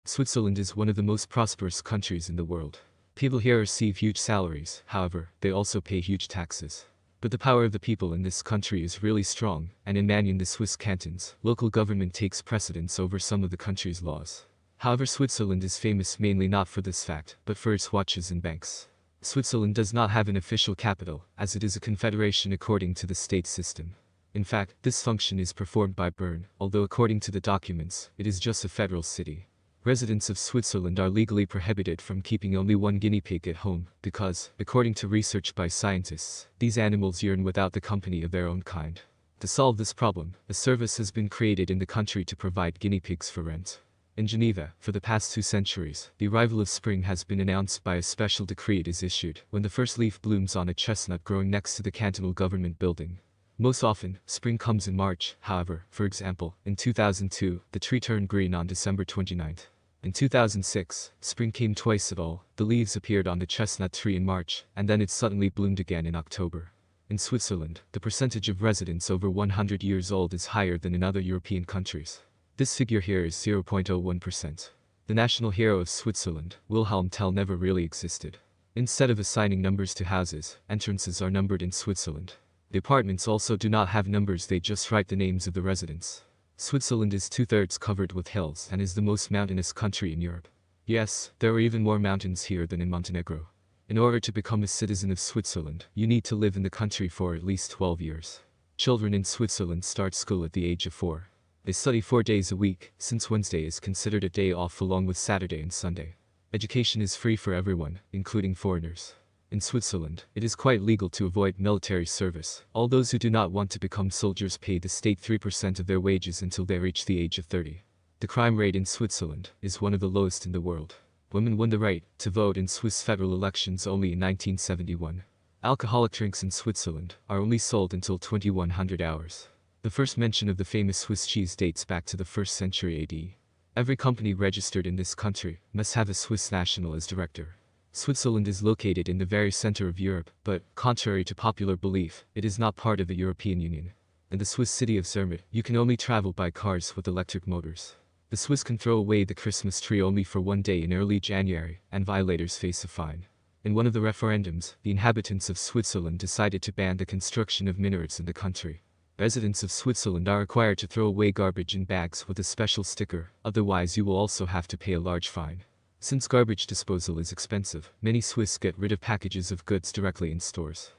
Switzerland is one of the most prosperous countries in the world. People here receive huge salaries, however, they also pay huge taxes. But the power of the people in this country is really strong, and in manyIn, the Swiss cantons, local government takes precedence over some of the country's laws. However, Switzerland is famous mainly not for this fact, but for its watches and banks. Switzerland does not have an official capital, as it is a confederation according to the state system. In fact, this function is performed by Bern, although according to the documents, it is just a federal city. Residents of Switzerland are legally prohibited from keeping only one guinea pig at home, because, according to research by scientists, these animals yearn without the company of their own kind. To solve this problem, a service has been created in the country to provide guinea pigs for rent. In Geneva, for the past 2 centuries, the arrival of spring has been announced by a special decree it is issued, when the first leaf blooms on a chestnut growing next to the cantonal government building. Most often, spring comes in March, however, for example, in 2002, the tree turned green on December 29th. In 2006, spring came twice at all, the leaves appeared on the chestnut tree in March, and then it suddenly bloomed again in October. In Switzerland, the percentage of residents over 100 years old is higher than in other European countries. This figure here is 0.01%. The national hero of Switzerland, Wilhelm Tell, never really existed. Instead of assigning numbers to houses, entrances are numbered in Switzerland. The apartments also do not have numbers, they just write the names of the residents. Switzerland is 2/3 covered with hills and is the most mountainous country in Europe. Yes, there are even more mountains here than in Montenegro. In order to become a citizen of Switzerland, you need to live in the country for at least 12 years. Children in Switzerland start school at the age of 4. They study 4 days a week, since Wednesday is considered a day off along with Saturday and Sunday. Education is free for everyone, including foreigners. In Switzerland, it is quite legal to avoid military service. All those who do not want to become soldiers pay the state 3% of their wages until they reach the age of 30. The crime rate in Switzerland is one of the lowest in the world. Women won the right to vote in Swiss federal elections only in 1971. Alcoholic drinks in Switzerland are only sold until 2100 hours. The first mention of the famous Swiss cheese dates back to the 1st century AD. Every company registered in this country must have a Swiss national as director. Switzerland is located in the very center of Europe, but, contrary to popular belief, it is not part of the European Union. In the Swiss city of Zermatt, you can only travel by cars with electric motors. The Swiss can throw away the Christmas tree only for 1 day in early January, and violators face a fine. In one of the referendums, the inhabitants of Switzerland decided to ban the construction of minarets in the country. Residents of Switzerland are required to throw away garbage in bags with a special sticker, otherwise you will also have to pay a large fine. Since garbage disposal is expensive, many Swiss get rid of packages of goods directly in stores.